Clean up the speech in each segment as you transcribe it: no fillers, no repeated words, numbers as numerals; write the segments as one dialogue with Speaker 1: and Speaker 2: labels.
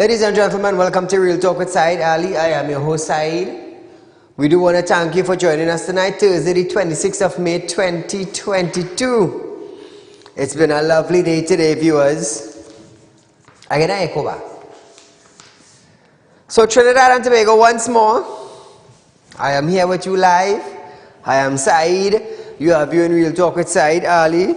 Speaker 1: Ladies and gentlemen, welcome to Real Talk with Saieed Ali. I am your host, Saeed. We do want to thank you for joining us tonight, Thursday, the 26th of May, 2022. It's been a lovely day today, viewers. I get an echo back. So, Trinidad and Tobago, once more. I am here with you live. I am Saeed. You are viewing Real Talk with Saieed Ali.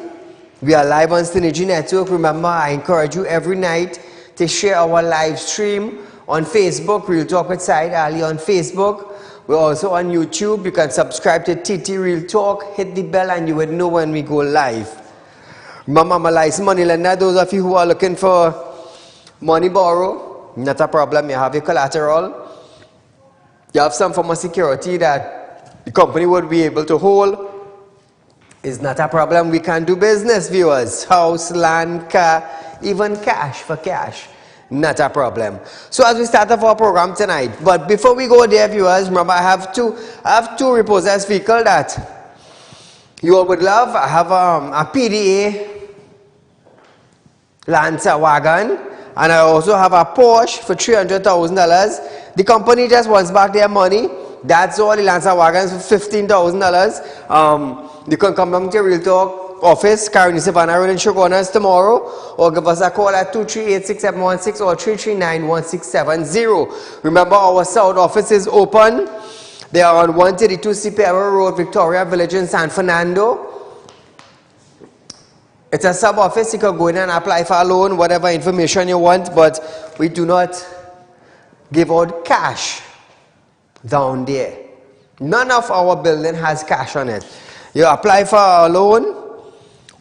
Speaker 1: We are live on Synergy Network. Remember, I encourage you every night to share our live stream on Facebook, Real Talk with Saieed Ali on Facebook. We're also on YouTube. You can subscribe to TT Real Talk, hit the bell, and you would know when we go live. Remember, I'm a licensed money lender. Those of you who are looking for money borrow, not a problem. You have your collateral. You have some form of security that the company would be able to hold. It's not a problem. We can do business, viewers. House, land, car, even cash for cash. Not a problem. So as we start off our program tonight, but before we go there, viewers, remember I have two repossessed vehicles that you all would love. I have a PDA Lancer wagon, and I also have a Porsche for $300,000. The company just wants back their money. That's all. The Lancer wagons for $15,000. You can come down to Real Talk office, Caroni Savannah Road in Shogunas tomorrow, or give us a call at 238-6716 or 339-1670. Remember, our South office is open. They are on 132 Cipero Road, Victoria Village in San Fernando. It's a sub-office. You can go in and apply for a loan, whatever information you want, but we do not give out cash down there. None of our building has cash on it. You apply for a loan.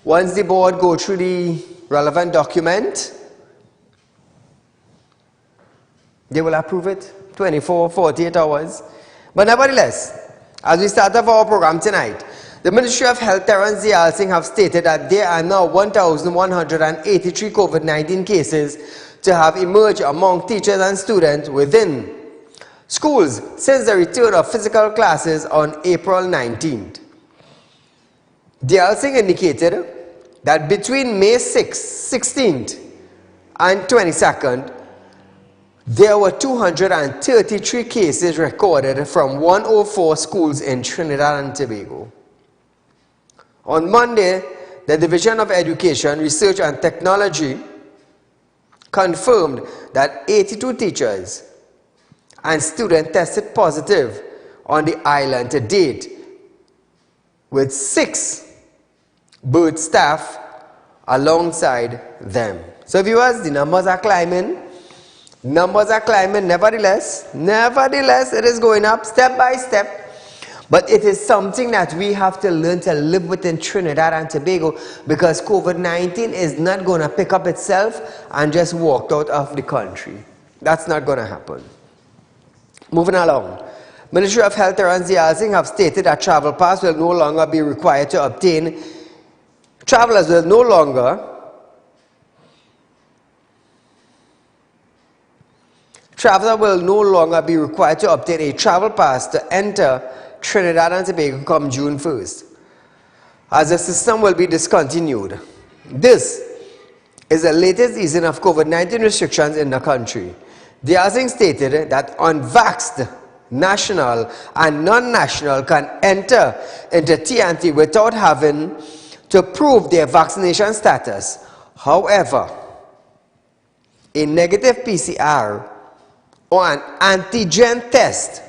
Speaker 1: Once the board go through the relevant document, they will approve it 24, 48 hours. But nevertheless, as we start off our program tonight, the Ministry of Health, Terence Singh, have stated that there are now 1,183 COVID-19 cases to have emerged among teachers and students within schools since the return of physical classes on April 19th. Singh indicated that between May 16th and 22nd, there were 233 cases recorded from 104 schools in Trinidad and Tobago. On Monday, the Division of Education, Research and Technology confirmed that 82 teachers and students tested positive on the island to date, with 6 bird staff alongside them. So viewers, the numbers are climbing. Numbers are climbing. Nevertheless, it is going up step by step. But it is something that we have to learn to live with in Trinidad and Tobago, because COVID-19 is not going to pick up itself and just walk out of the country. That's not going to happen. Moving along. Ministry of Health, Terence Singh, have stated that travel pass will no longer be required to obtain. Travelers will no longer be required to obtain a travel pass to enter Trinidad and Tobago come June 1st, as the system will be discontinued. This is the latest easing of COVID-19 restrictions in the country. Singh stated that unvaxxed national and non-national can enter into TNT without having to prove their vaccination status. However, a negative PCR or an antigen test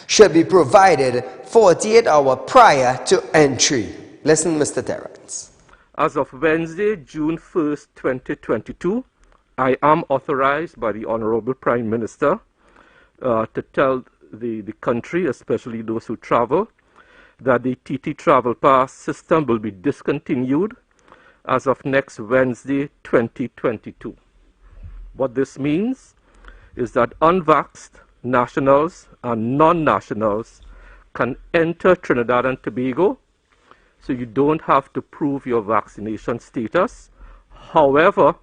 Speaker 1: should be provided 48 hours prior to entry. Listen, Mr. Terence.
Speaker 2: As of Wednesday, June 1st, 2022, I am authorized by the Honorable Prime Minister to tell the country, especially those who travel, that the TT Travel Pass system will be discontinued as of next Wednesday, 2022. What this means is that unvaxxed nationals and non-nationals can enter Trinidad and Tobago, so you don't have to prove your vaccination status. However,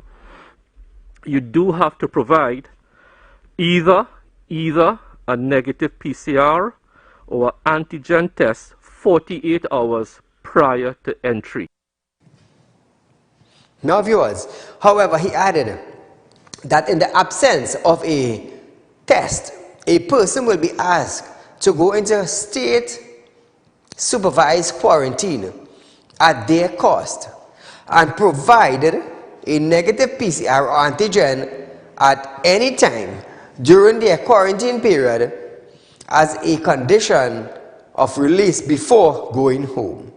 Speaker 2: you do have to provide either a negative PCR or antigen test 48 hours prior to entry.
Speaker 1: Now viewers, however, he added that in the absence of a test, a person will be asked to go into state supervised quarantine at their cost and provided a negative PCR or antigen at any time during their quarantine period as a condition of release before going home.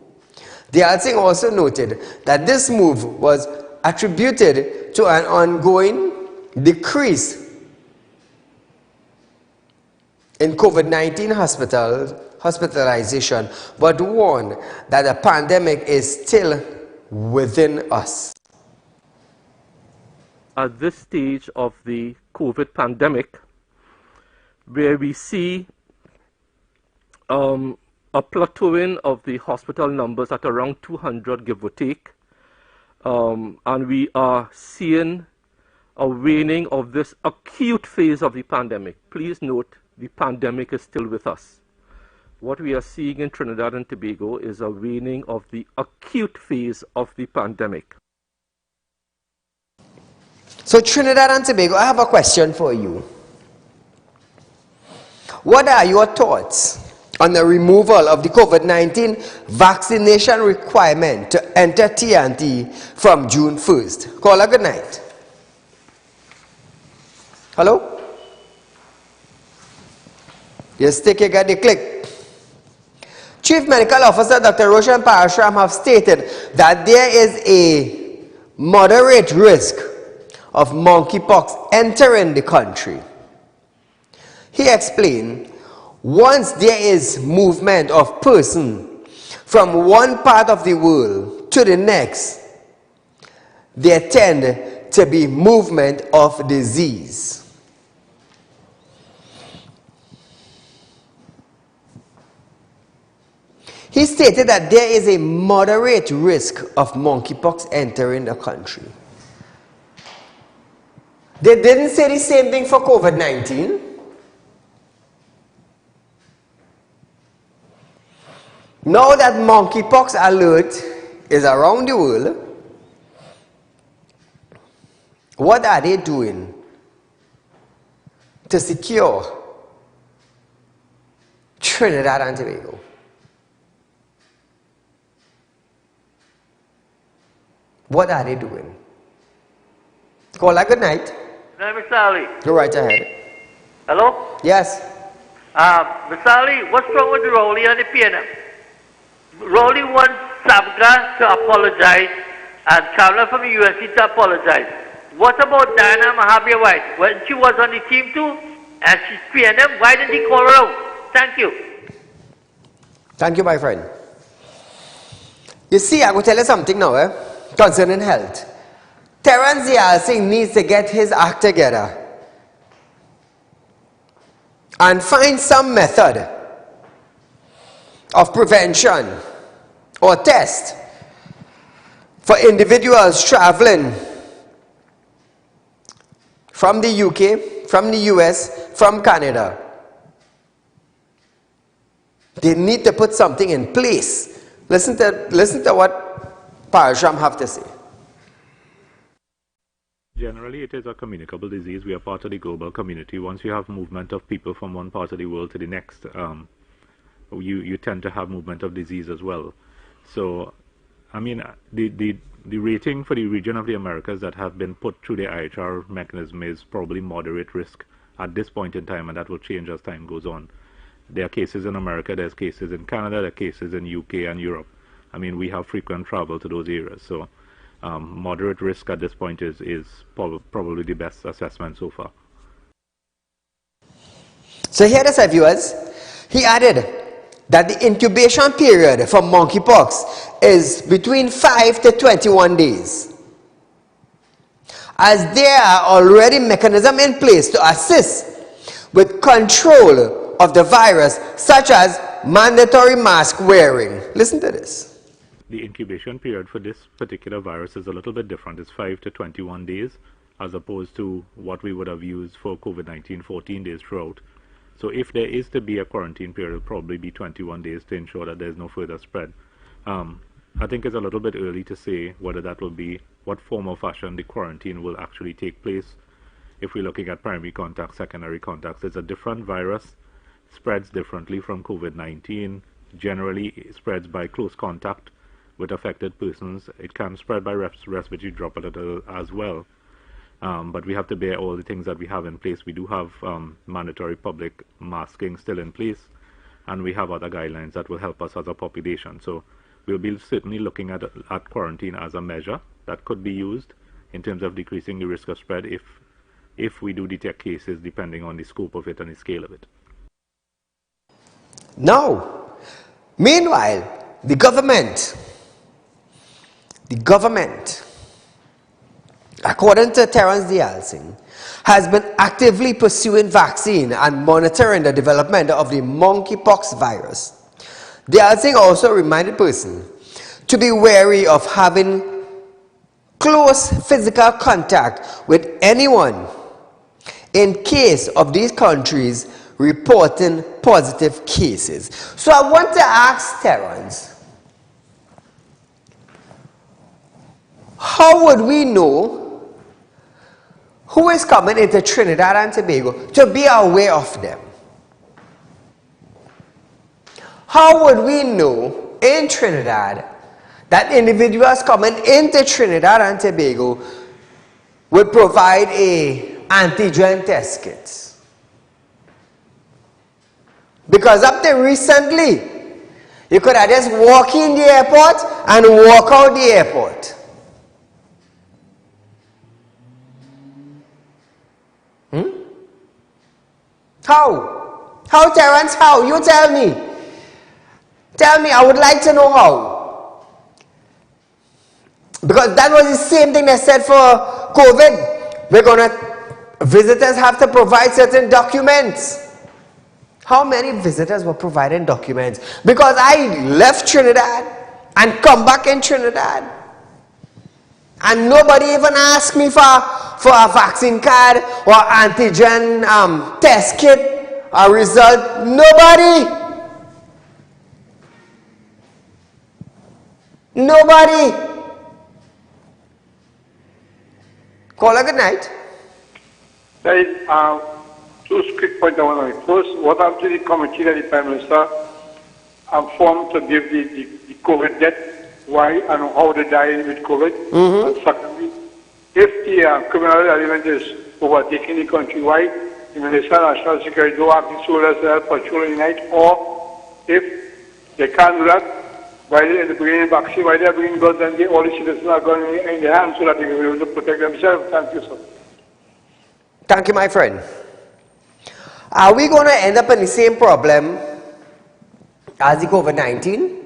Speaker 1: The Alsing also noted that this move was attributed to an ongoing decrease in COVID-19 hospitalization, but warned that the pandemic is still within us.
Speaker 2: At this stage of the COVID pandemic, where we see a plateauing of the hospital numbers at around 200, give or take, and we are seeing a waning of this acute phase of the pandemic. Please note, the pandemic is still with us. What we are seeing in Trinidad and Tobago is a waning of the acute phase of the pandemic.
Speaker 1: So Trinidad and Tobago, I have a question for you. What are your thoughts on the removal of the COVID-19 vaccination requirement to enter T&T from June 1st? Caller, good night. Hello? Yes, take a got the click. Chief Medical Officer Dr. Roshan Parashram have stated that there is a moderate risk of monkeypox entering the country. He explained, once there is movement of person from one part of the world to the next, there tend to be movement of disease. He stated that there is a moderate risk of monkeypox entering the country. They didn't say the same thing for COVID-19. Now that monkeypox alert is around the world, what are they doing to secure Trinidad and Tobago? What are they doing? Caller, good night.
Speaker 3: Mr. Ali.
Speaker 1: Go right ahead.
Speaker 3: Hello?
Speaker 1: Yes.
Speaker 3: Mr. Ali, what's wrong with Rowley and the PNM? Rowley wants Sabga to apologize and Kamala from the USC to apologize. What about Diana Mahabir White? When she was on the team too, and she's PNM, why didn't he call her out? Thank you.
Speaker 1: Thank you, my friend. You see, I will tell you something now, concerning health. Terence Yalsing needs to get his act together and find some method of prevention or test for individuals traveling from the UK, from the US, from Canada. They need to put something in place. Listen to what Parashram have to say.
Speaker 4: Generally, it is a communicable disease. We are part of the global community. Once you have movement of people from one part of the world to the next, you tend to have movement of disease as well. So, I mean, the rating for the region of the Americas that have been put through the IHR mechanism is probably moderate risk at this point in time, and that will change as time goes on. There are cases in America, there's cases in Canada, there are cases in UK and Europe. I mean, we have frequent travel to those areas. So, moderate risk at this point is probably the best assessment so far.
Speaker 1: So here is, viewers, he added that the incubation period for monkeypox is between 5 to 21 days, as there are already mechanisms in place to assist with control of the virus, such as mandatory mask wearing. Listen to this.
Speaker 4: The incubation period for this particular virus is a little bit different. It's 5 to 21 days, as opposed to what we would have used for COVID-19, 14 days throughout. So if there is to be a quarantine period, it'll probably be 21 days to ensure that there's no further spread. I think it's a little bit early to say whether that will be, what form or fashion the quarantine will actually take place. if we're looking at primary contacts, secondary contacts, it's a different virus, spreads differently from COVID-19, generally it spreads by close contact with affected persons. It can spread by respiratory droplet as well. But we have to bear all the things that we have in place. We do have mandatory public masking still in place, and we have other guidelines that will help us as a population. So we'll be certainly looking at quarantine as a measure that could be used in terms of decreasing the risk of spread if we do detect cases, depending on the scope of it and the scale of it.
Speaker 1: Now, meanwhile, the government, according to Terence Dialsing, has been actively pursuing vaccine and monitoring the development of the monkeypox virus. Dialsing also reminded persons to be wary of having close physical contact with anyone in case of these countries reporting positive cases. So I want to ask Terence, how would we know who is coming into Trinidad and Tobago to be aware of them? How would we know in Trinidad that individuals coming into Trinidad and Tobago would provide a antigen test kit? Because up to recently, you could have just walk in the airport and walk out the airport. How? How, Terence? How? You tell me. Tell me, I would like to know how. Because that was the same thing they said for COVID. Visitors have to provide certain documents. How many visitors were providing documents? Because I left Trinidad and come back in Trinidad, and nobody even asked me for a vaccine card or antigen test kit, a result. Nobody. Call a good night.
Speaker 5: Said, two quick points I want to make. First, what happened to the committee that the Prime Minister formed to give the COVID death, why and how they died with COVID? And secondly, if the criminal element is overtaking the country, why the Minister of National Security don't have the soldiers to patrol in the night, or if they can't do that, why they bring in vaccine, why they are bringing guns and all the citizens are going in their hands so that they will be able to protect themselves. Thank you, sir.
Speaker 1: Thank you, my friend. Are we going to end up in the same problem as the COVID-19?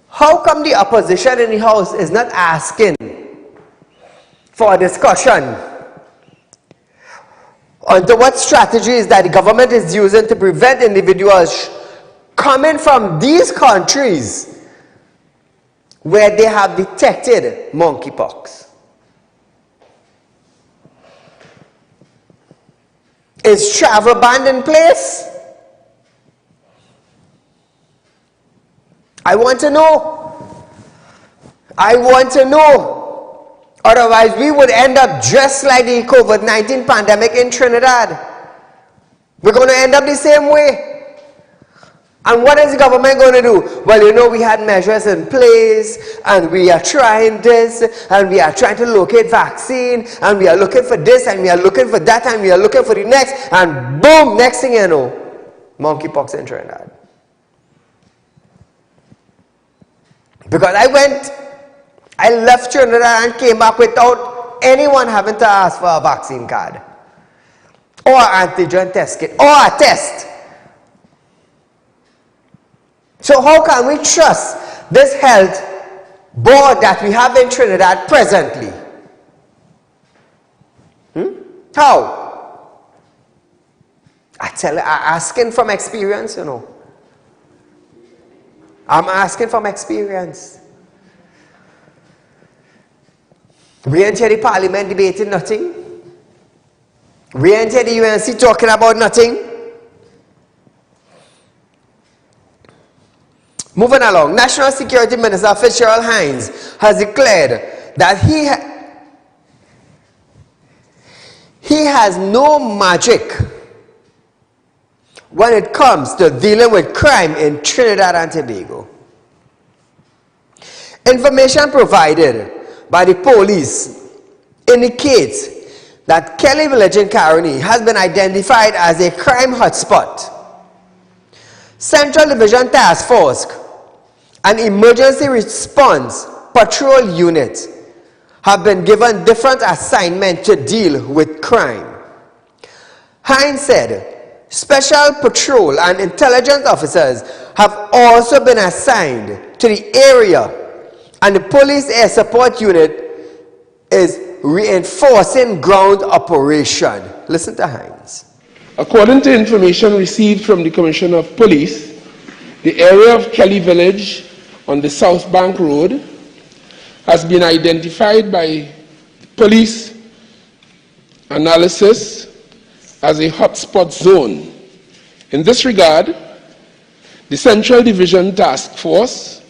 Speaker 1: How come the opposition in the House is not asking for a discussion on what strategies that the government is using to prevent individuals coming from these countries where they have detected monkeypox? Is travel ban in place? I want to know. Otherwise, we would end up just like the COVID-19 pandemic in Trinidad. We're going to end up the same way. And what is the government going to do? Well, we had measures in place, and we are trying this, and we are trying to locate vaccine, and we are looking for this, and we are looking for that, and we are looking for the next, and boom, next thing you know, monkeypox in Trinidad. Because I left Trinidad and came back without anyone having to ask for a vaccine card, or an antigen test kit, or a test. So how can we trust this health board that we have in Trinidad presently? How? I'm asking from experience, I'm asking from experience. We ain't hear the parliament debating nothing. We ain't hear the UNC talking about nothing. Moving along, National Security Minister Fitzgerald Hines has declared that has no magic when it comes to dealing with crime in Trinidad and Tobago. Information provided by the police indicates that Kelly Village in Caroni has been identified as a crime hotspot. Central Division Task Force and Emergency Response Patrol Unit have been given different assignments to deal with crime. Hines said special patrol and intelligence officers have also been assigned to the area, and the police air support unit is reinforcing ground operation. Listen to Hines.
Speaker 6: According to information received from the Commissioner of Police, the area of Kelly Village on the South Bank Road has been identified by police analysis as a hotspot zone. In this regard, the Central Division Task Force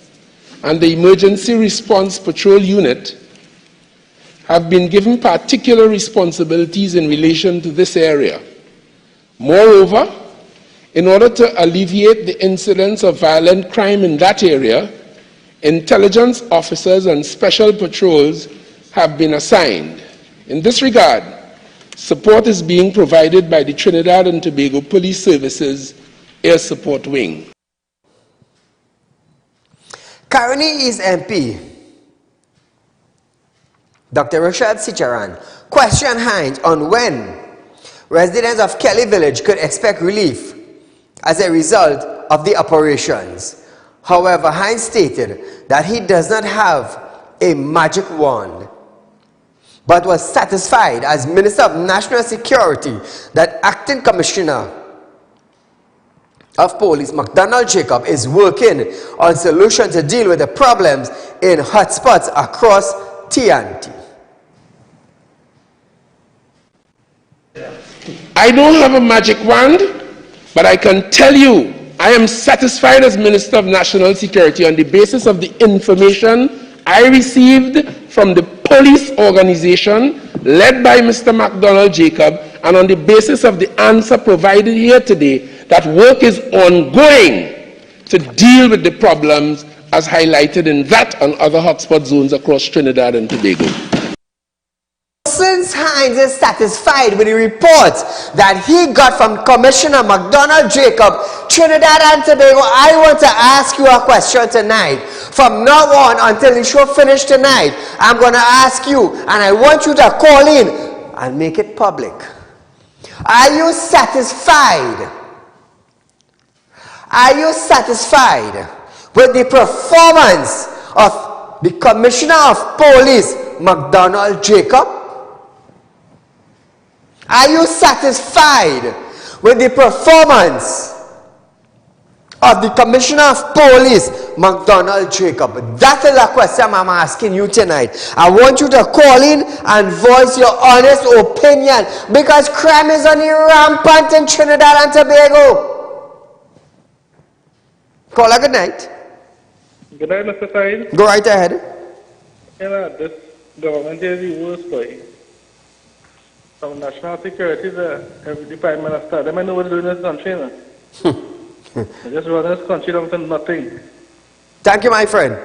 Speaker 6: and the Emergency Response Patrol Unit have been given particular responsibilities in relation to this area. Moreover, in order to alleviate the incidence of violent crime in that area, intelligence officers and special patrols have been assigned. In this regard, support is being provided by the Trinidad and Tobago Police Services Air Support Wing.
Speaker 1: Caroni East MP Dr. Rashad Sicharan questioned Hines on when residents of Kelly Village could expect relief as a result of the operations. However, Hines stated that he does not have a magic wand, but was satisfied as Minister of National Security that Acting Commissioner of Police McDonald Jacob is working on solutions to deal with the problems in hotspots across TNT.
Speaker 6: I don't have a magic wand, but I can tell you I am satisfied as Minister of National Security on the basis of the information I received from the police organization led by Mr. McDonald Jacob, and on the basis of the answer provided here today, that work is ongoing to deal with the problems as highlighted in that and other hotspot zones across Trinidad and Tobago.
Speaker 1: Since Hines is satisfied with the report that he got from Commissioner McDonald Jacob, Trinidad and Tobago, I want to ask you a question tonight. From now on until the show finishes tonight, I'm going to ask you, and I want you to call in and make it public. Are you satisfied? Are you satisfied with the performance of the Commissioner of Police, McDonald Jacob? Are you satisfied with the performance of the Commissioner of Police, McDonald Jacob? That is a question I'm asking you tonight. I want you to call in and voice your honest opinion, because crime is only rampant in Trinidad and Tobago. Caller, good night.
Speaker 7: Good night, Mr. Saeed.
Speaker 1: Go right ahead.
Speaker 7: You know, this government is the worst boy. From national security to every prime minister, they might know what to do in this country. They just run this country down to nothing.
Speaker 1: Thank you, my friend.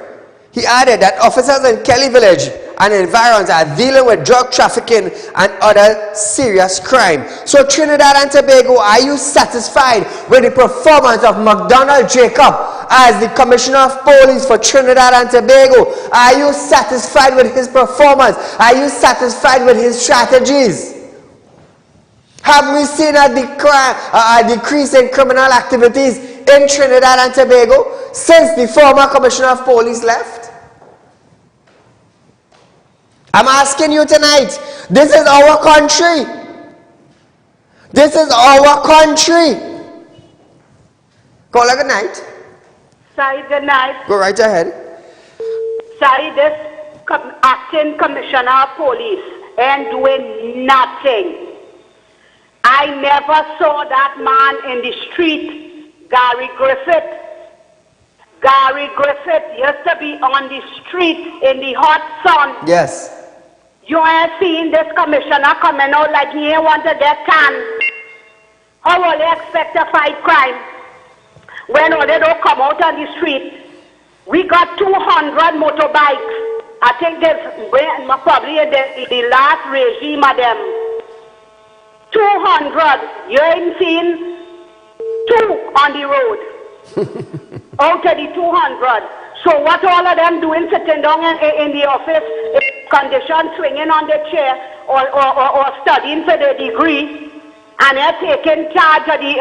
Speaker 1: He added that officers in Kelly Village and environs are dealing with drug trafficking and other serious crime. So Trinidad and Tobago, are you satisfied with the performance of McDonald Jacob as the Commissioner of Police for Trinidad and Tobago? Are you satisfied with his performance? Are you satisfied with his strategies? Have we seen a decrease in criminal activities in Trinidad and Tobago since the former Commissioner of Police left? I'm asking you tonight. This is our country. This is our country. Caller, good night.
Speaker 8: Sorry, good night.
Speaker 1: Go right ahead.
Speaker 8: Sorry, this acting commissioner of police ain't doing nothing. I never saw that man in the street, Gary Griffith. Gary Griffith used to be on the street in the hot sun.
Speaker 1: Yes.
Speaker 8: You ain't seen this commissioner coming out like he ain't want to get canned. How will they expect to fight crime when they don't come out on the street? We got 200 motorbikes. I think there's probably the last regime of them. 200. You ain't seen 2 on the road. Out of the 200. So what all of them doing sitting down in the office, condition swinging on the chair or studying for the degree, and they're taking charge of the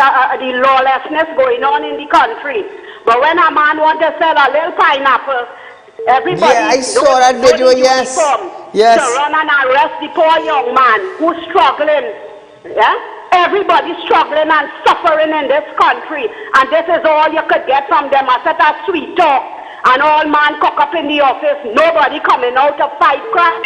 Speaker 8: lawlessness going on in the country. But when a man wants to sell a little pineapple, everybody
Speaker 1: I saw that video, yes. Yes.
Speaker 8: To run and arrest the poor young man who's struggling. Yeah? Everybody's struggling and suffering in this country. And this is all you could get from them. A set of sweet talk. And all man cock up in the office. Nobody coming out to fight crime.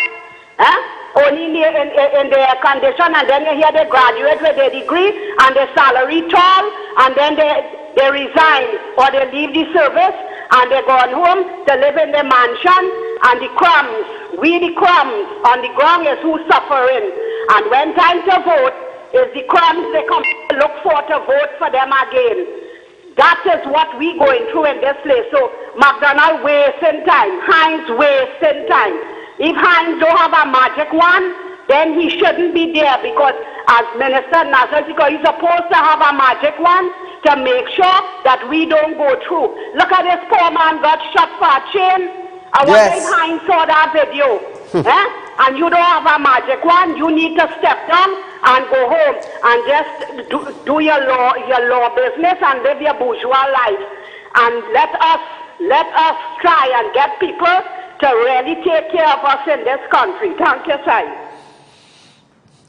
Speaker 8: Only in their condition. And then you hear they graduate with their degree and their salary tall. And then they resign or they leave the service. And they're gone home to live in the mansion, and the crumbs, the crumbs on the ground is who's suffering. And when time to vote, is the crumbs they come to look for to vote for them again. That is what we going through in this place. So McDonald wasting time, Hines wasting time. If Hines don't have a magic wand, then he shouldn't be there, because as Minister of National Security, he's supposed to have a magic wand to make sure that we don't go through. Look at this poor man got shot for a chain. I wonder if Hines saw that video. And you don't have a magic wand. You need to step down and go home and just do your law business and live your bourgeois life. And let us try and get people to really take care of us in this country. Thank you, Saieed.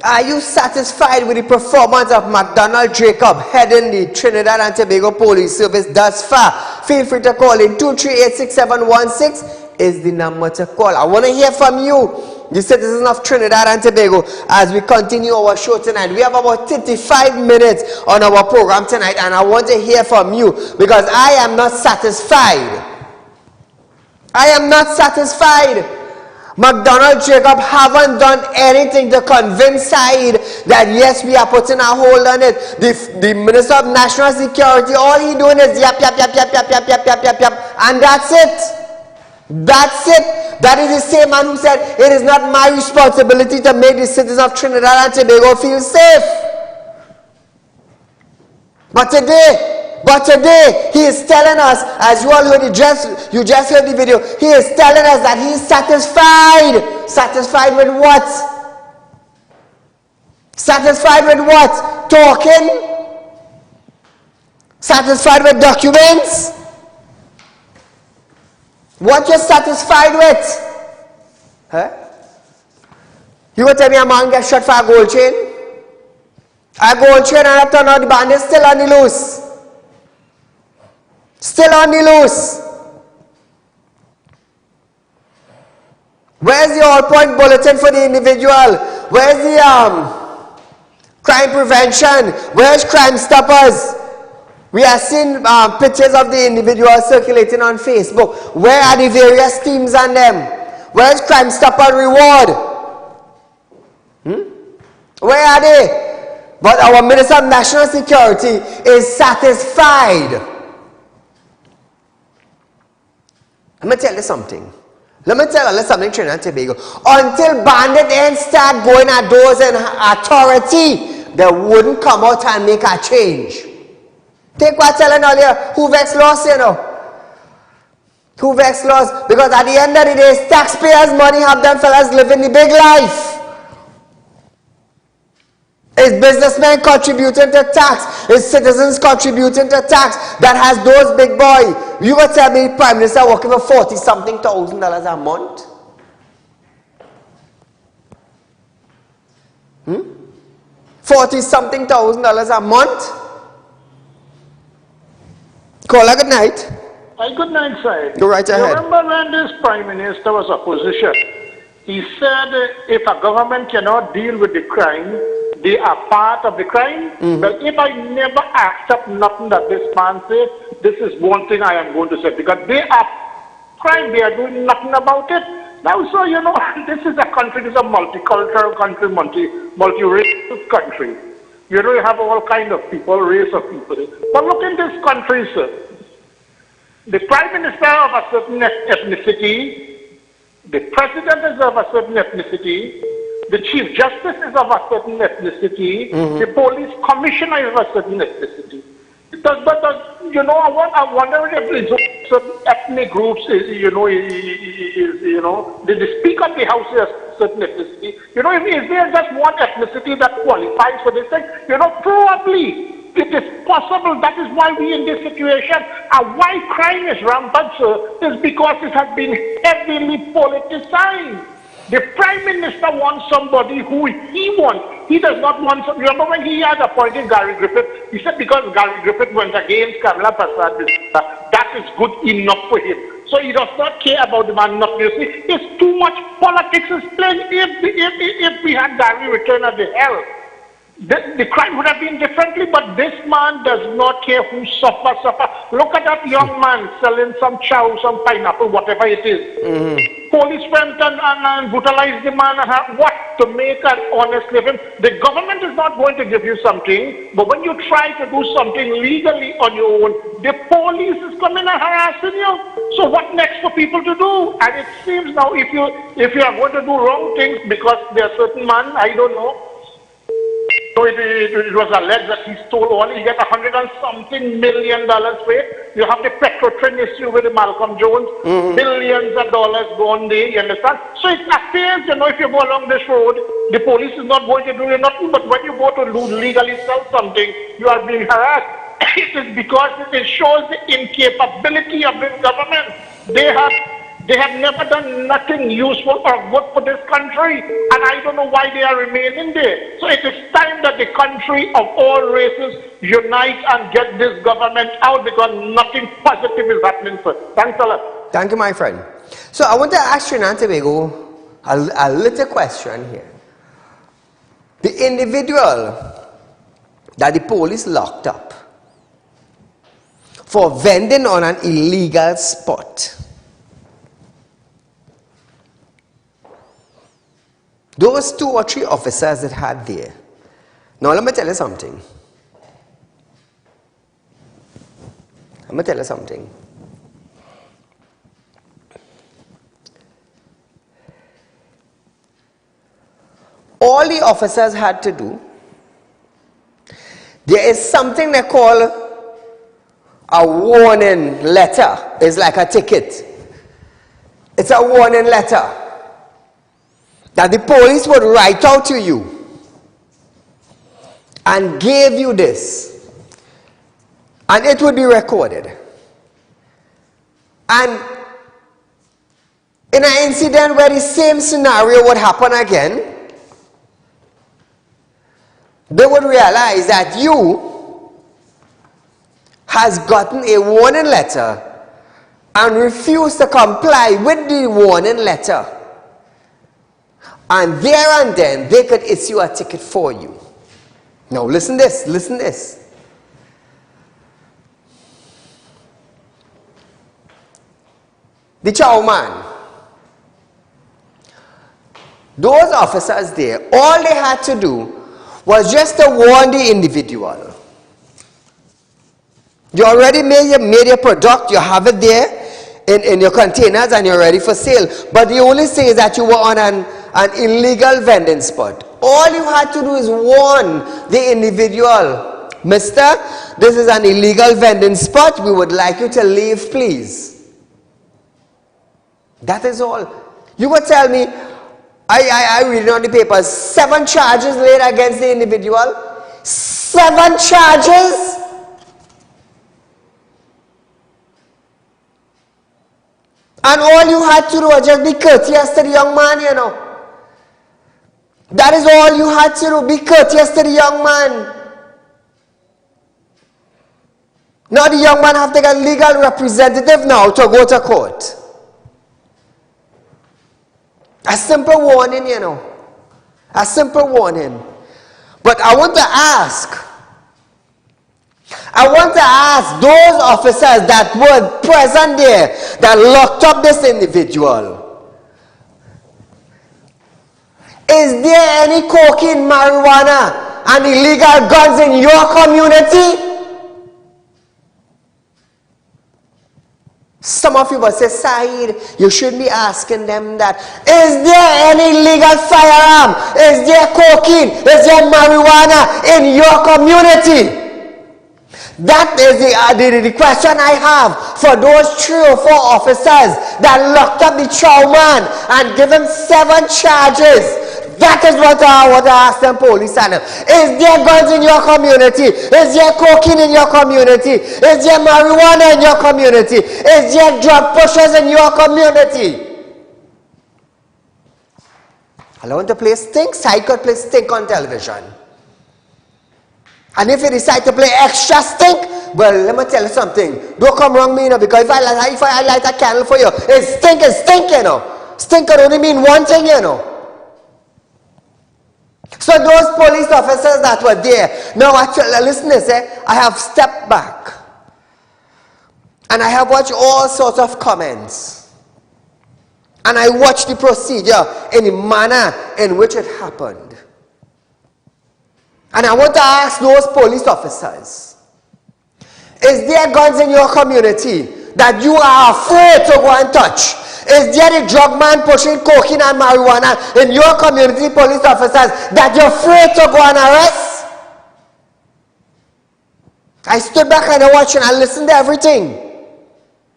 Speaker 1: Are you satisfied with the performance of McDonald Jacob heading the Trinidad and Tobago Police Service thus far? Feel free to call in. 238-6716 is the number to call. I want to hear from you, the citizens of Trinidad and Tobago, as we continue our show tonight. We have about 35 minutes on our program tonight, and I want to hear from you, because I am not satisfied. I am not satisfied. McDonald Jacob haven't done anything to convince Saieed that yes, we are putting a hold on it. The Minister of National Security, all he doing is yap, yap, yap, yap, yap, yap, yap, yap, yap, yap, and that's it. That's it. That is the same man who said, it is not my responsibility to make the citizens of Trinidad and Tobago feel safe. But today, he is telling us, as you all heard, you just heard the video, he is telling us that he is satisfied. Satisfied with what? Satisfied with what? Talking? Satisfied with documents? What you're satisfied with? Huh? You gonna tell me a man get shot for a gold chain? A gold chain, and I turn out the band is still on the loose. Still on the loose. Where's the all-point bulletin for the individual? Where's the crime prevention? Where's Crime Stoppers? We are seeing pictures of the individual circulating on Facebook. Where are the various teams on them? Where's Crime Stopper reward? Where are they? But our Minister of National Security is satisfied. Let me tell you something. Let me tell you something, Trinidad and Tobago. Until bandit ends start going at those in authority, they wouldn't come out and make a change. Take what I'm telling earlier, who vex loss, you know. Who vex loss? Because at the end of the day, it's taxpayers' money have them fellas living the big life. Is businessmen contributing to tax? Is citizens contributing to tax that has those big boy? You gonna tell me Prime Minister working for $40-something thousand a month? $40-something thousand a month? Call a good night.
Speaker 9: Good night, sir.
Speaker 1: Go right ahead.
Speaker 9: Remember when this Prime Minister was opposition? He said if a government cannot deal with the crime, they are part of the crime. Well, if I never accept nothing that this man says, this is one thing I am going to say, because they are crime, they are doing nothing about it. Now, so, you know, this is a country, this is a multicultural country, multi-racial country. You know, you have all kind of people, race of people. But look in this country, sir. The Prime Minister of a certain ethnicity, the President is of a certain ethnicity, the Chief Justice is of a certain ethnicity, the Police Commissioner is of a certain ethnicity. But you know, I wonder if certain ethnic groups the Speaker of the House is a certain ethnicity. You know, is there just one ethnicity that qualifies for this thing? You know, probably it is possible. That is why we in this situation. And why crime is rampant, sir, is because it has been heavily politicized. The Prime Minister wants somebody who he wants. He does not want some. Remember when he had appointed Gary Griffith, he said because Gary Griffith went against Kamala Prasad, that is good enough for him. So he does not care about the man not listening. It's too much politics is playing. If we had Gary return at the hell, the crime would have been differently, but this man does not care who suffers. Look at that young man selling some chow, some pineapple, whatever it is. Police went and brutalized the man and what to make an honest living. The government is not going to give you something, but when you try to do something legally on your own, the police is coming and harassing you. So what next for people to do? And it seems now if you are going to do wrong things because there are certain man, I don't know. So it was alleged that he stole all. He got $100 and something million for it. You have the Petrotrin issue with the Malcolm Jones. Billions of dollars gone there, you understand? So it appears, you know, if you go along this road, the police is not going to do nothing. But when you go to legally sell something, you are being harassed. It is because it shows the incapability of this government. They have never done nothing useful or good for this country, and I don't know why they are remaining there. So it is time that the country of all races unite and get this government out because nothing positive is happening, sir. Thanks a lot.
Speaker 1: Thank you, my friend. So I want to ask Trinidad and Tobago a little question here. The individual that the police locked up for vending on an illegal spot, those 2 or 3 officers that had there. Now let me tell you something. All the officers had to do, there is something they call a warning letter. It's like a ticket. It's a warning letter that the police would write out to you and give you this, and it would be recorded. And in an incident where the same scenario would happen again, they would realize that you has gotten a warning letter and refused to comply with the warning letter. And there and then, they could issue a ticket for you. Now listen this. The chow man. Those officers there, all they had to do was just to warn the individual. You already made your product, you have it there in your containers and you're ready for sale. But the only thing is that you were on an illegal vending spot. All you had to do is warn the individual, mister, this is an illegal vending spot, we would like you to leave, please. That is all. You would tell me, I read it on the papers, 7 charges laid against the individual. 7 charges? And all you had to do was just be courteous to the young man, you know. That is all you had to do, be courteous to the young man. Now the young man have to get a legal representative now to go to court. A simple warning, you know. A simple warning. But I want to ask those officers that were present there, that locked up this individual, Is there any cocaine, marijuana, and illegal guns in your community? Some of you will say, Saeed, you should be asking them that. Is there any legal firearm? Is there cocaine? Is there marijuana in your community? That is the question I have for those 3 or 4 officers that locked up the chow man and give him 7 charges. That is what I ask them, police. Is there guns in your community? Is there cocaine in your community? Is there marijuana in your community? Is there drug pushers in your community? I want to play Stink. I could play Stink on television. And if you decide to play extra Stink, well, let me tell you something. Don't come wrong me, because if I light a candle for you, it's Stink, you know. Stink can only mean one thing, you know. So those police officers that were there, now actually, listen to this, I have stepped back. And I have watched all sorts of comments. And I watched the procedure in the manner in which it happened. And I want to ask those police officers, is there guns in your community that you are afraid to go and touch? Is there a drug man pushing cocaine and marijuana in your community, police officers, that you're afraid to go and arrest? I stood back and I watched and I listened to everything.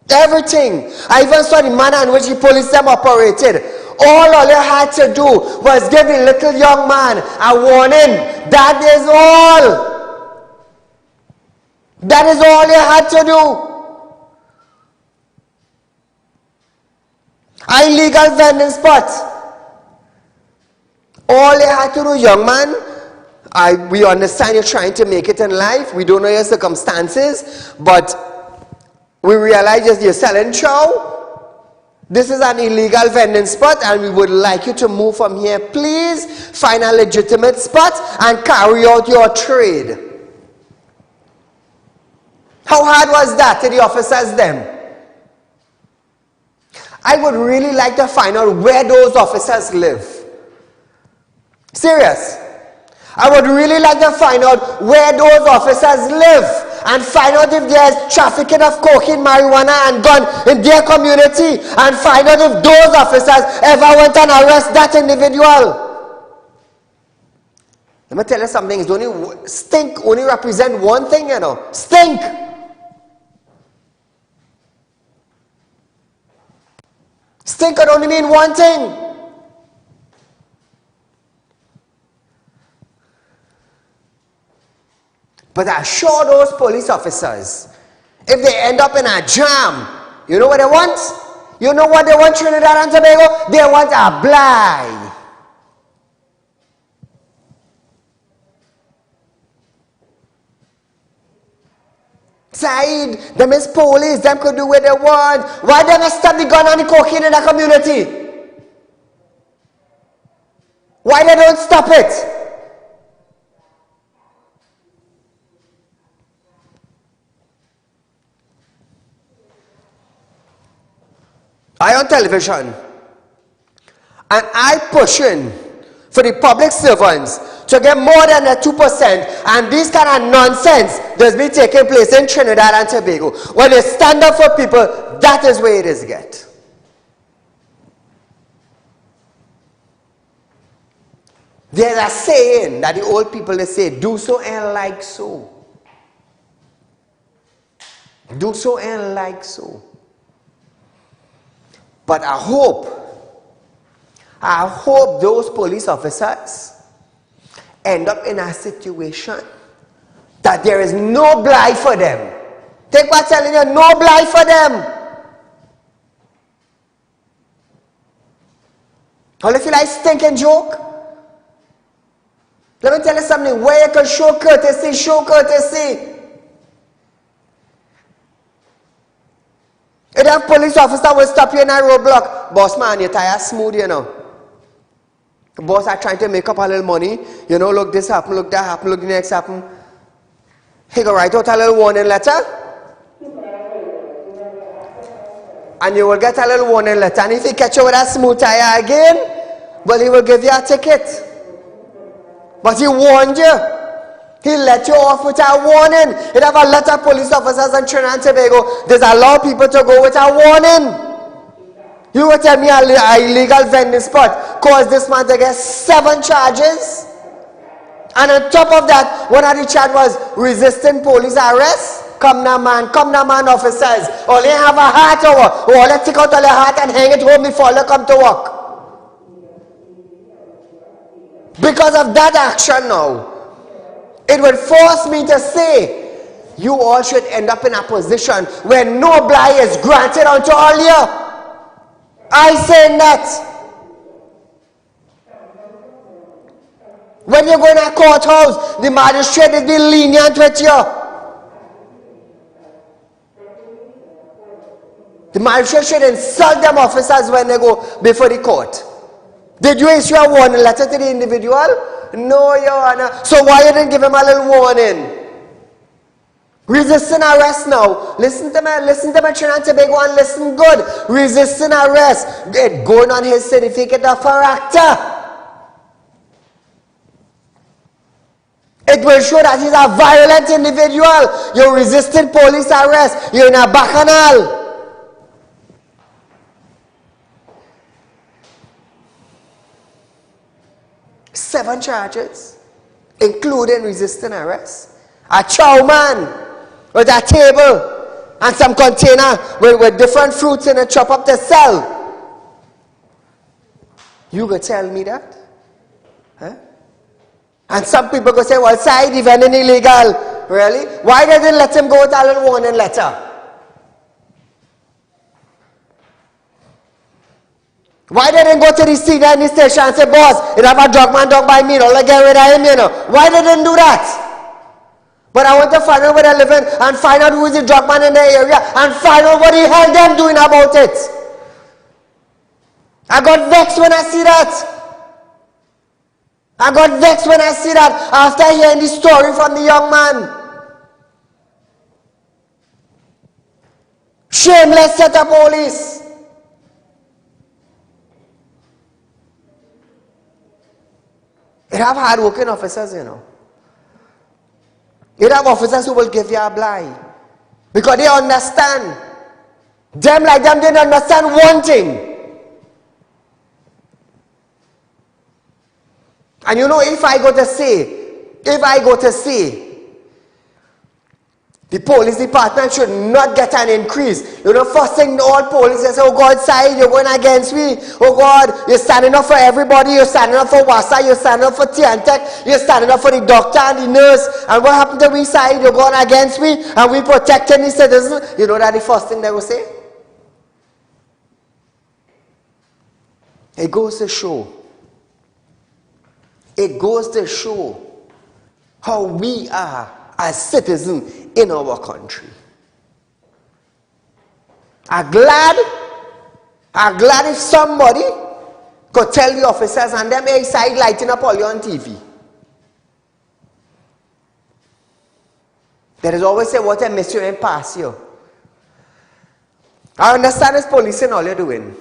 Speaker 1: Everything. I even saw the manner in which the police them operated. All you had to do was give the little young man a warning. That is all. That is all you had to do. Illegal vending spot. All you had to do, young man, we understand you're trying to make it in life. We don't know your circumstances, but we realize you're selling chow. This is an illegal vending spot, and we would like you to move from here. Please find a legitimate spot and carry out your trade. How hard was that to the officers then? I would really like to find out where those officers live. Serious. I would really like to find out where those officers live and find out if there's trafficking of cocaine, marijuana and gun in their community, and find out if those officers ever went and arrest that individual. Let me tell you something. It's only stink only represent one thing, you know. Stink. Stink could only mean one thing. But I assure those police officers, if they end up in a jam, you know what they want? You know what they want, Trinidad and Tobago? They want a blind. Saeed, them is police, them could do what they want. Why them stop the gun and the cocaine in the community? Why they don't stop it? I on television, and I pushing for the public servants to get more than a 2%, and this kind of nonsense does be taking place in Trinidad and Tobago. When they stand up for people, that is where it is get. There's a saying that the old people they say, do so and like so. Do so and like so. But I hope those police officers end up in a situation that there is no blight for them. Take what I'm telling you, no blight for them. All if you like stinking joke? Let me tell you something, where you can show courtesy, show courtesy. If a police officer will stop you in a roadblock, boss man, your tire smooth, you know. The boss are trying to make up a little money. You know, look this happen, look that happen, look the next happen. He go write out a little warning letter. And you will get a little warning letter. And if he catch you with a smooth tire again, Well, he will give you a ticket. But he warned you. He let you off with a warning. He'd have a lot of police officers in Trinidad and Tobago. There's a lot of people to go with a warning. You will tell me an illegal vending spot caused this man to get 7 charges. And on top of that, one of the charges was resisting police arrest. Come now man officers. Only have a heart over. Only take out all your heart and hang it home before you come to work. Because of that action now, it would force me to say, you all should end up in a position where no blight is granted unto all you. I say that. When you go in a courthouse, the magistrate is being lenient with you. The magistrate should insult them officers when they go before the court. Did you issue a warning letter to the individual? No, Your Honor. So why you didn't give him a little warning? Resisting arrest now. Listen to me, Trinidad and Tobago, and listen good. Resisting arrest. It going on his certificate of character. It will show that he's a violent individual. You're resisting police arrest. You're in a bacchanal. Seven charges, including resisting arrest. A chowman with a table and some container with different fruits in it, chop up to sell. You go tell me that? Huh? And some people go say, well, Saieed, even illegal. Really? Why didn't they let him go with a little warning letter? Why didn't go to the senior in the station and say, boss, it have a drug man dog by me, don't let get rid of him, you know. Why didn't do that? But I want to find out where they living and find out who is the drug man in the area and find out what the hell them doing about it. I got vexed when I see that. I got vexed when I see that after hearing the story from the young man. Shameless set of police. It have hard-working officers, you know. It have officers who will give you a blind. Because they understand. Them like them didn't understand one thing. And you know, if I go to say, the police department should not get an increase. You know, first thing all police say, oh God, Saieed, you're going against me. Oh God, you're standing up for everybody. You're standing up for WASA. You're standing up for TNTech. You're standing up for the doctor and the nurse. And what happened to me, Saieed? You're going against me. And we protecting the citizens. You know that the first thing they will say? It goes to show. It goes to show how we are as citizens in our country. I'm glad if somebody could tell the officers and them outside lighting up all you on TV. There is always say what I miss you and pass you. I understand it's policing all you're doing.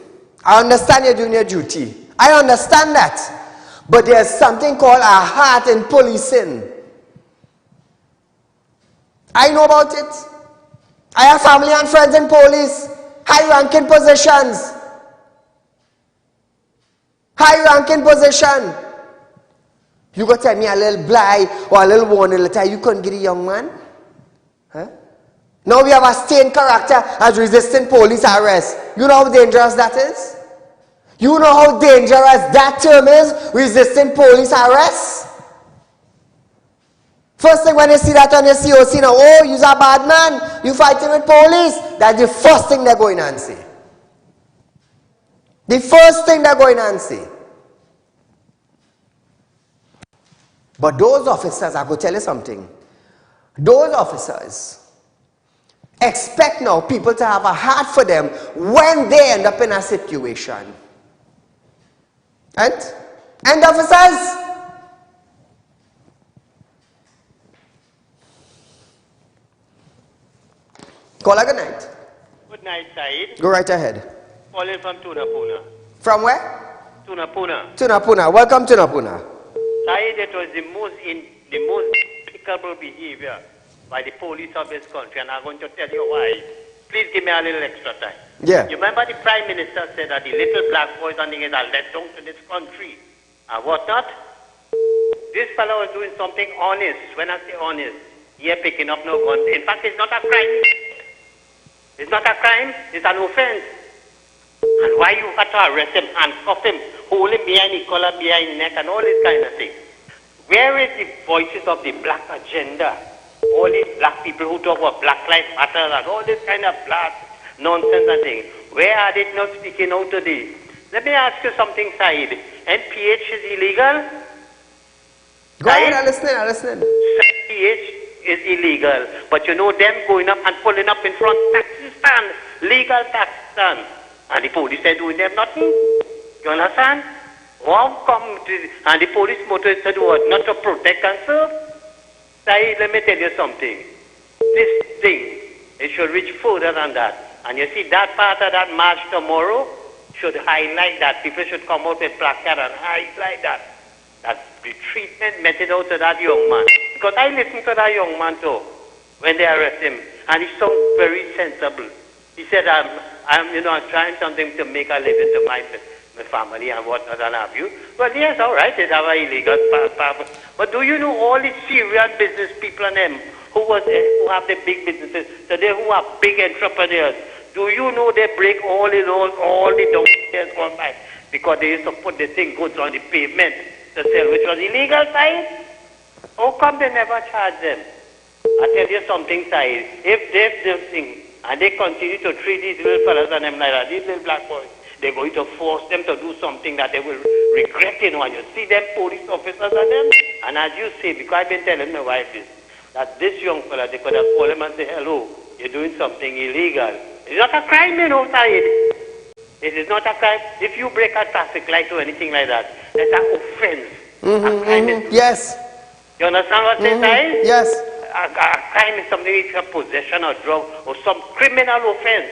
Speaker 1: I understand you're doing your duty. I understand that. But there's something called a heart in policing. I know about it. I have family and friends in police. High-ranking positions. High-ranking position. You go tell me a little blight or a little warning letter you couldn't give a young man? Huh? Now we have a stained character as resisting police arrest. You know how dangerous that is? You know how dangerous that term is? Resisting police arrest? First thing when you see that on your COC now, oh, you're a bad man, you fighting with police. That's the first thing they're going to say. The first thing they're going to say. But those officers, I go tell you something. Those officers expect now people to have a heart for them when they end up in a situation. And officers? Call her good night.
Speaker 10: Good night, Saieed.
Speaker 1: Go right ahead.
Speaker 10: Calling from Tuna Puna.
Speaker 1: From where?
Speaker 3: Tunapuna.
Speaker 1: Tunapuna. Welcome, Tunapuna.
Speaker 3: Saeed, it was the most despicable behavior by the police of this country, and I'm going to tell you why. Please give me a little extra time.
Speaker 1: Yeah.
Speaker 3: You remember the Prime Minister said that the little black boys and things are let down to this country and whatnot? This fellow was doing something honest. When I say honest, he picking up no guns. In fact, it's not a crime. It's not a crime. It's an offense. And why you had to arrest him, handcuff him, hold him behind the collar, behind the neck, and all this kind of thing? Where is the voices of the black agenda? All these black people who talk about Black Lives Matter and all this kind of black nonsense and things. Where are they not speaking out today? Let me ask you something, Saeed. NPH is illegal?
Speaker 1: Go ahead, I'm listening.
Speaker 3: NPH is illegal. But you know them going up and pulling up in front taxi stand, legal taxi stand. And the police are doing them nothing. You understand? How come and the police motorists do what? Not to protect and serve? Saeed, let me tell you something. This thing, it should reach further than that. And you see that part of that march tomorrow should highlight that. People should come out with placard and highlight that. That the treatment meted out to that young man. Because I listened to that young man too when they arrest him. And he sounded very sensible. He said, I'm trying something to make a living to my family and whatnot and have you. Well, yes, all right, they have an illegal but do you know all the Syrian business people and them who have the big businesses today, who are big entrepreneurs? Do you know they break all the laws, all the downstairs gone by because they used to put the thing goods on the pavement to sell, which was illegal, Saeed? How come they never charge them? I tell you something, Saeed. If they've this thing and they continue to treat these little fellas and them like that, these little black boys, they're going to force them to do something that they will regret, when you see them police officers and them. And as you say, because I've been telling my wife this, that this young fella, they could have called him and say, hello, you're doing something illegal. It's not a crime, Saeed. It is not a crime. If you break a traffic light or anything like that, that's an offense. A crime is...
Speaker 1: Yes.
Speaker 3: You understand what I'm saying?
Speaker 1: Yes.
Speaker 3: A crime is something if you have possession of drug or some criminal offense.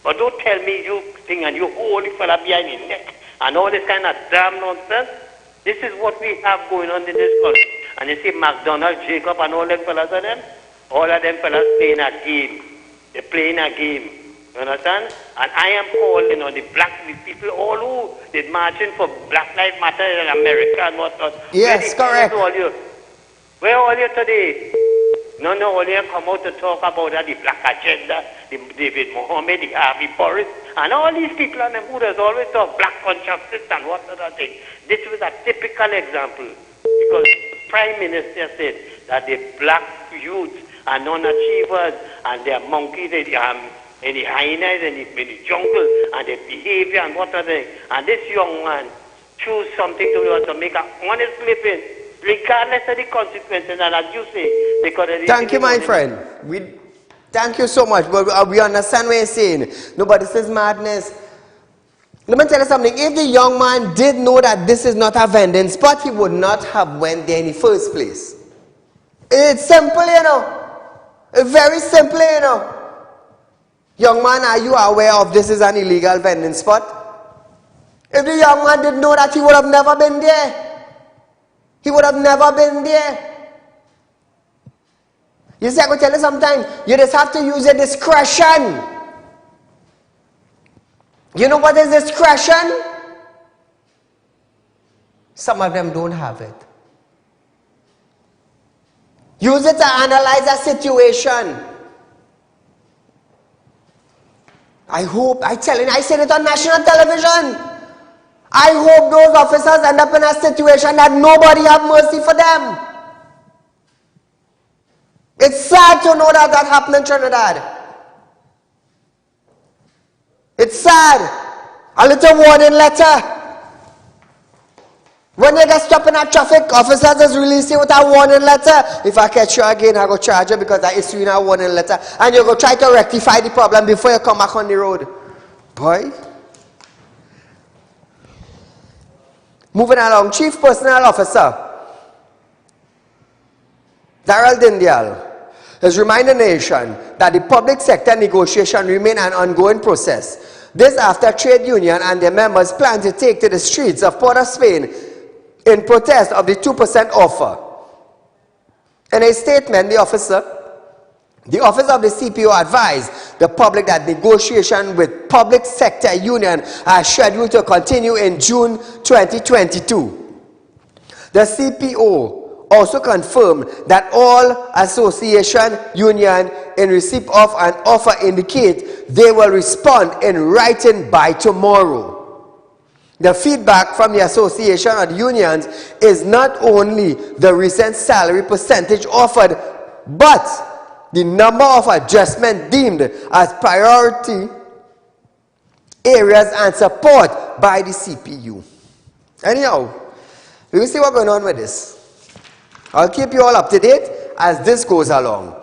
Speaker 3: But don't tell me you thing and you hold the fella behind the neck and all this kind of damn nonsense. This is what we have going on in this country. And you see McDonald, Jacob and all them fellas of them, all of them fellas playing a game. They're playing a game. You understand? And I am calling on the people, all who did marching for Black Lives Matter in America and whatnot.
Speaker 1: Yes, correct.
Speaker 3: Where are you today? No, all you come out to talk about that, the black agenda, the David Mohammed, the Harvey Boris, and all these people and them who does always talk black consciousness and what other thing. This was a typical example because the Prime Minister said that the black youth are non-achievers and they are monkeys in the hyenas and in the jungle and their behavior and what other thing. And this young man choose something to make an honest living, regardless of the consequences, and as you say, because
Speaker 1: thank you, my friend. Thank you so much. But we understand what you're saying. No, but this is madness. Let me tell you something. If the young man did know that this is not a vending spot, he would not have went there in the first place. It's simple, It's very simple, Young man, are you aware of this is an illegal vending spot? If the young man didn't know that, he would have never been there. He would have never been there. You see, I could tell you sometimes, you just have to use your discretion. You know what is discretion? Some of them don't have it. Use it to analyze a situation. I hope, I said it on national television. I hope those officers end up in a situation that nobody have mercy for them. It's sad to know that happened in Trinidad. It's sad. A little warning letter. When you get stopped in a traffic, officers is releasing with a warning letter. If I catch you again, I go charge you because I issue you a warning letter. And you go try to rectify the problem before you come back on the road. Boy. Moving along, Chief Personnel Officer Daryl Dindial has reminded the nation that the public sector negotiation remain an ongoing process This after trade union and their members plan to take to the streets of Port of Spain in protest of the 2% offer. In a statement, the office of the CPO advised the public that negotiation with public sector union are scheduled to continue in June 2022. The CPO also confirmed that all association union in receipt of an offer indicate they will respond in writing by tomorrow. The feedback from the association of the unions is not only the recent salary percentage offered, but the number of adjustments deemed as priority areas and support by the CPU. Anyhow, we will see what's going on with this. I'll keep you all up to date as this goes along.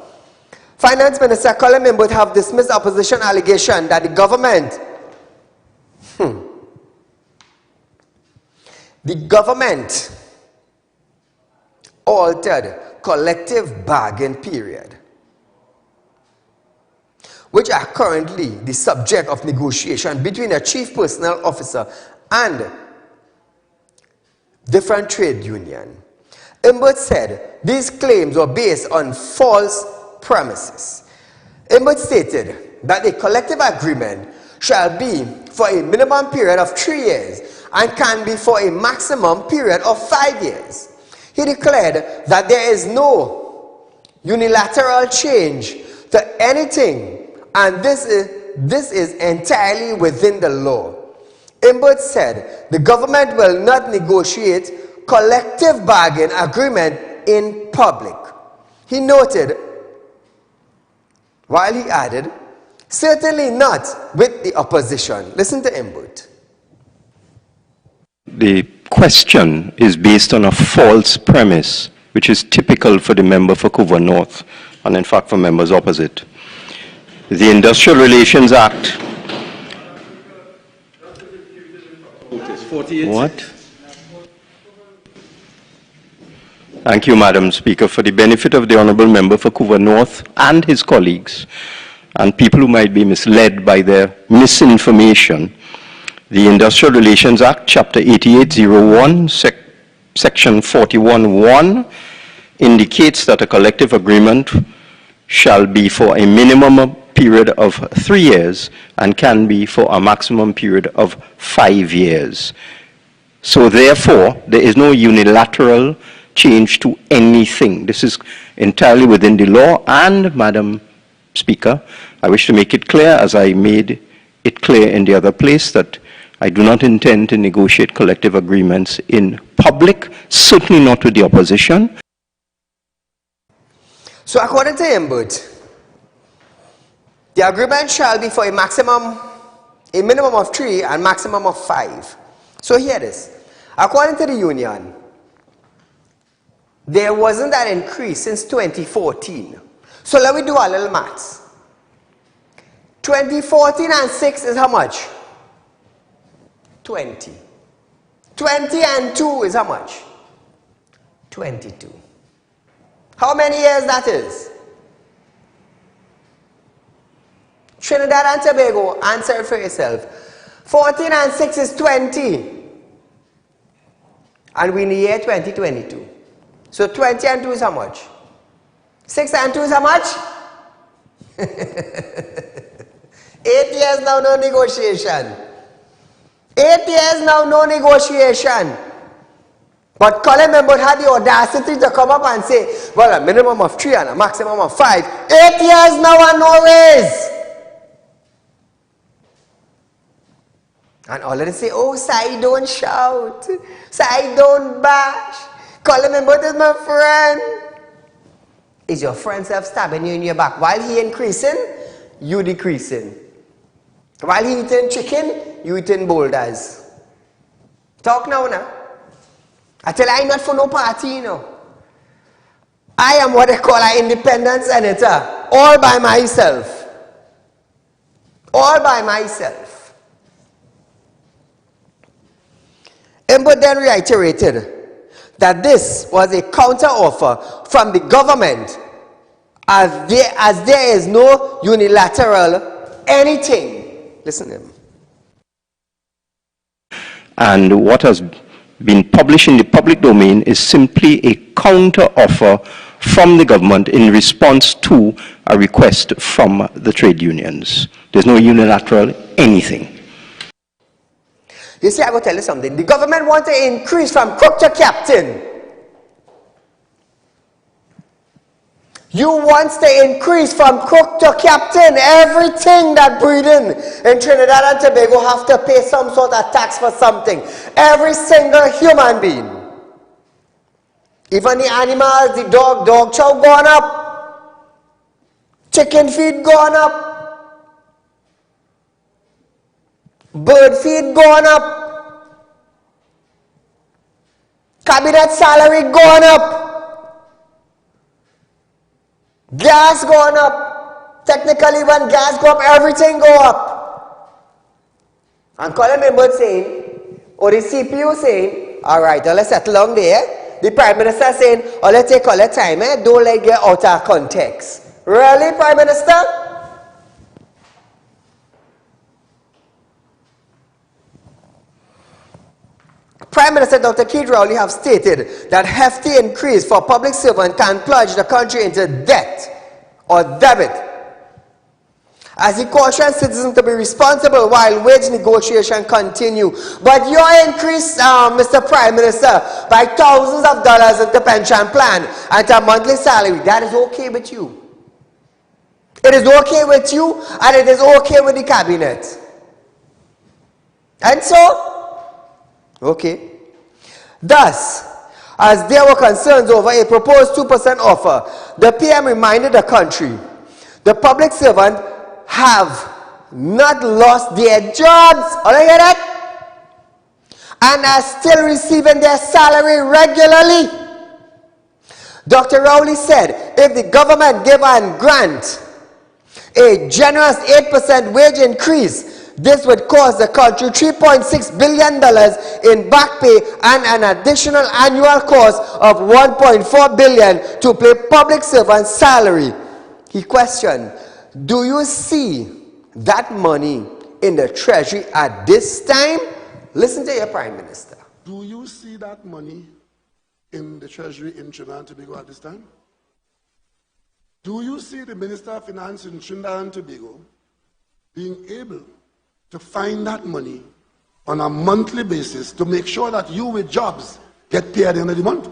Speaker 1: Finance Minister Colin Imbut have dismissed opposition allegation that the government altered collective bargain period, which are currently the subject of negotiation between a chief personnel officer and different trade union. Imbut said these claims were based on false premises. Imbut stated that the collective agreement shall be for a minimum period of 3 years and can be for a maximum period of 5 years. He declared that there is no unilateral change to anything, and this is entirely within the law. Imbut said the government will not negotiate collective bargain agreement in public. He noted, while he added, certainly not with the opposition. Listen to Imbut.
Speaker 10: The question is based on a false premise, which is typical for the member for Couva North, and in fact for members opposite. The Industrial Relations Act. What? Thank you, Madam Speaker. For the benefit of the Honourable Member for Couva North and his colleagues, and people who might be misled by their misinformation, the Industrial Relations Act, Chapter 8801, Section 41(1), indicates that a collective agreement shall be for a minimum period of 3 years and can be for a maximum period of 5 years. So therefore, there is no unilateral change to anything. This is entirely within the law, and Madam Speaker, I wish to make it clear, as I made it clear in the other place, that I do not intend to negotiate collective agreements in public, certainly not with the opposition.
Speaker 1: So according to Imbut, the agreement shall be for a minimum of 3 and maximum of 5. So here it is. According to the union, there wasn't that increase since 2014. So let me do a little maths. 2014 and 6 is how much? 20. 20 and 2 is how much? 22. How many years that is? Trinidad and Tobago, answer it for yourself. 14 and 6 is 20. And we're in the year 2022. So 20 and 2 is how much? 6 and 2 is how much? 8 years now, no negotiation. 8 years now, no negotiation. But Colin Imbut had the audacity to come up and say, well, a minimum of 3 and a maximum of 5. 8 years now and no raise. And all of them say, oh, Saieed, don't shout. Saieed, don't bash. Colin Imbut is my friend. Is your friend self-stabbing you in your back? While he increasing, you decreasing. While he eating chicken, you eating boulders. Talk now, now. I tell you, I'm not for no party, you know. I am what they call an independent senator. All by myself. All by myself. Imbut then reiterated that this was a counter-offer from the government as there is no unilateral anything. Listen to him.
Speaker 10: And what has been published in the public domain is simply a counter offer from the government in response to a request from the trade unions. There's no unilateral anything.
Speaker 1: You see, I will tell you something. The government wants to increase from cook to captain. You want to increase from cook to captain. Everything that breeding in Trinidad and Tobago have to pay some sort of tax for something. Every single human being. Even the animals, the dog chow gone up. Chicken feed gone up. Bird feed gone up. Cabinet salary gone up. Gas gone up. Technically, when gas go up, everything go up. And Colin Member saying, or the CPU saying, all right, let's settle down there. The Prime Minister saying, oh, let's take all the time, don't let it get out of context. Really, Prime Minister? Prime Minister Dr. Saieed Ali have stated that hefty increase for public servants can plunge the country into debt or debit. As he cautioned citizens to be responsible while wage negotiations continue. But your increase, Mr. Prime Minister, by thousands of dollars into pension plan and to monthly salary, that is okay with you. It is okay with you and it is okay with the cabinet. And so, okay. Thus, as there were concerns over a proposed 2% offer, the PM reminded the country, the public servants have not lost their jobs, all you hear that? And are still receiving their salary regularly. Dr. Rowley said, if the government give and grant a generous 8% wage increase, this would cost the country $3.6 billion in back pay and an additional annual cost of $1.4 billion to pay public servants' salary. He questioned, do you see that money in the treasury at this time? Listen to your Prime Minister.
Speaker 11: Do you see that money in the treasury in Trinidad and Tobago at this time? Do you see the Minister of Finance in Trinidad and Tobago being able to find that money on a monthly basis to make sure that you with jobs get paid at the end of the month?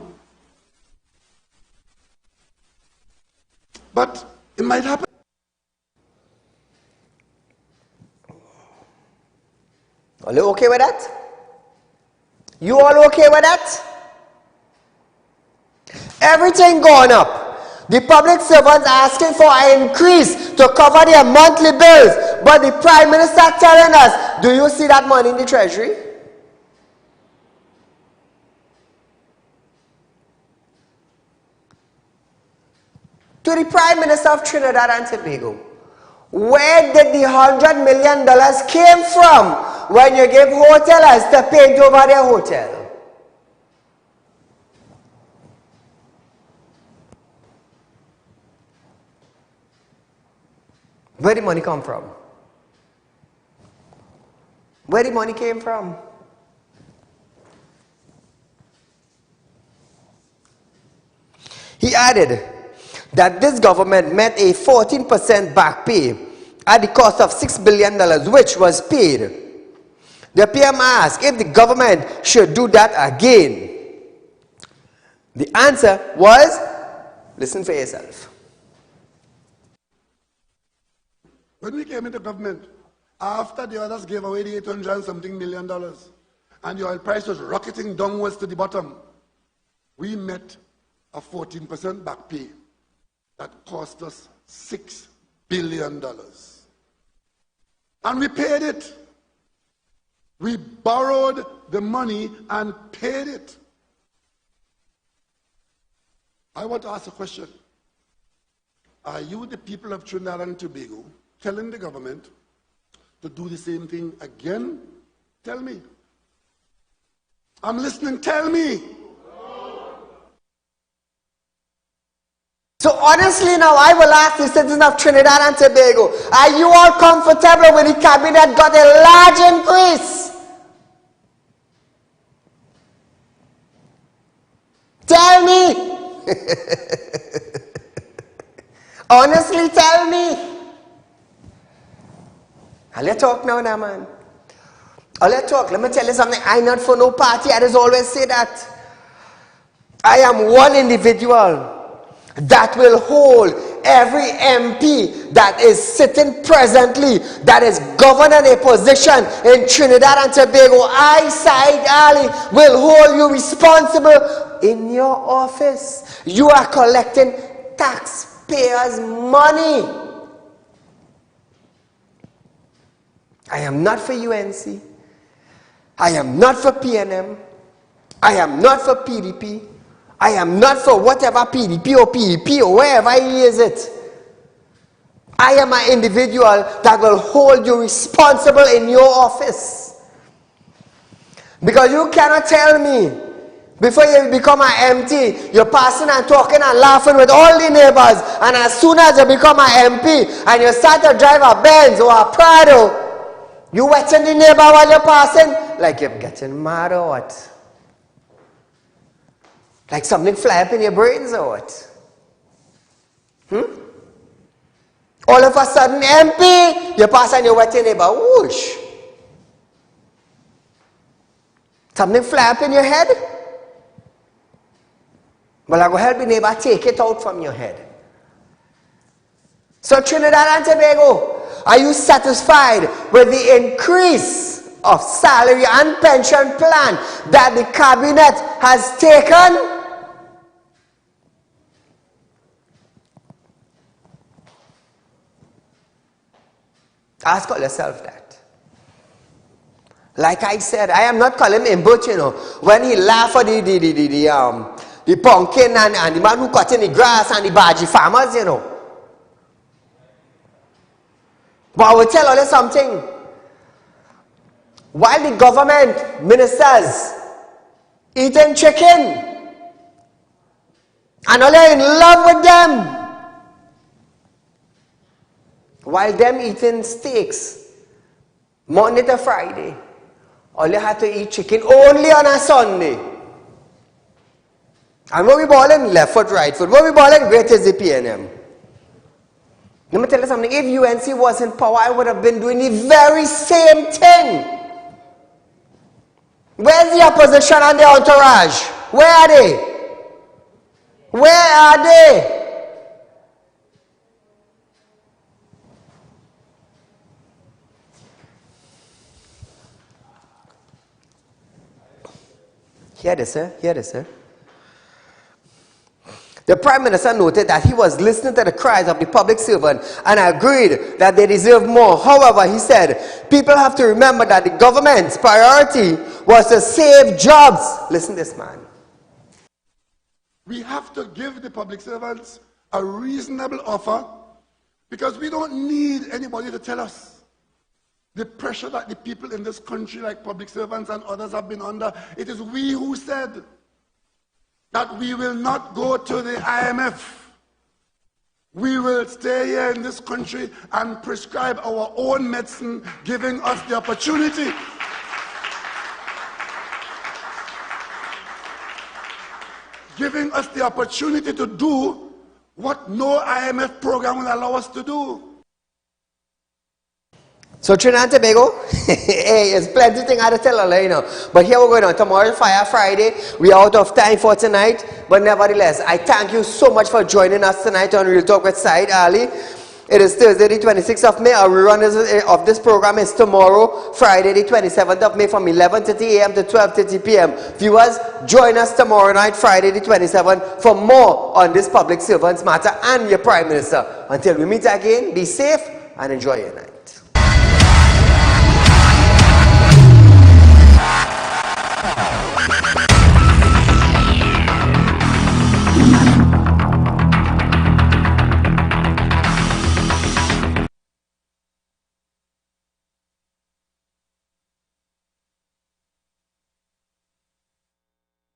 Speaker 11: But it might happen.
Speaker 1: Are you okay with that? You all okay with that? Everything going up. The public servants are asking for an increase to cover their monthly bills. But the Prime Minister telling us, do you see that money in the treasury? To the Prime Minister of Trinidad and Tobago, where did the $100 million came from when you gave hoteliers to paint over their hotel? Where did money come from? Where did money came from? He added that this government met a 14% back pay at the cost of $6 billion, which was paid. The PM asked if the government should do that again. The answer was, listen for yourself.
Speaker 11: When we came into government, after the others gave away the $800 and something million, and the oil price was rocketing downwards to the bottom, we met a 14% back pay that cost us $6 billion. And we paid it. We borrowed the money and paid it. I want to ask a question. Are you, the people of Trinidad and Tobago, telling the government to do the same thing again? Tell me. I'm listening. Tell me.
Speaker 1: So honestly now, I will ask the citizens of Trinidad and Tobago, are you all comfortable when the cabinet got a large increase? Tell me. Honestly, tell me. I'll let talk now, man. I'll let talk. Let me tell you something. I'm not for no party. I just always say that. I am one individual that will hold every MP that is sitting presently, that is governing a position in Trinidad and Tobago. I, Saieed Ali, will hold you responsible in your office. You are collecting taxpayers' money. I am not for UNC. I am not for PNM. I am not for PDP. I am not for whatever PDP or PEP or wherever he is it. I am an individual that will hold you responsible in your office. Because you cannot tell me, before you become an MT, you're passing and talking and laughing with all the neighbors, and as soon as you become an MP and you start to drive a Benz or a Prado, you wetting the neighbor while you're passing? Like you're getting mad or what? Like something fly up in your brains or what? All of a sudden, MP, you pass and you wet your neighbor. Whoosh. Something fly up in your head? Well, I go help the neighbor take it out from your head. So Trinidad and Tobago, are you satisfied with the increase of salary and pension plan that the cabinet has taken? Ask yourself that. Like I said, I am not calling him but you know, when he laugh at the pumpkin and the man who cut in the grass and the baji farmers, you know. But I will tell you something. While the government ministers eating chicken and all are in love with them, while them eating steaks Monday to Friday, all you have to eat chicken only on a Sunday. And what we balling? Left foot, right foot. What we balling? Great is the PNM. Let me tell you something. If UNC was in power, I would have been doing the very same thing. Where's the opposition and the entourage? Where are they? Where are they? Hear this, sir. Hear this, sir. The Prime Minister noted that he was listening to the cries of the public servant and agreed that they deserve more. However, he said, people have to remember that the government's priority was to save jobs. Listen to this, man.
Speaker 11: We have to give the public servants a reasonable offer because we don't need anybody to tell us the pressure that the people in this country, like public servants and others, have been under. It is we who said that we will not go to the IMF. We will stay here in this country and prescribe our own medicine, giving us the opportunity to do what no IMF program will allow us to do.
Speaker 1: So Trinidad and Tobago, hey, there's plenty of things I have to tell you, you know. But here we're going on. Tomorrow is Fire Friday. We are out of time for tonight. But nevertheless, I thank you so much for joining us tonight on Real Talk with Saieed Ali. It is Thursday, the 26th of May. Our rerun of this program is tomorrow, Friday, the 27th of May, from 11:30 a.m. to 12:30 p.m. Viewers, join us tomorrow night, Friday, the 27th, for more on this public servants matter and your Prime Minister. Until we meet again, be safe and enjoy your night.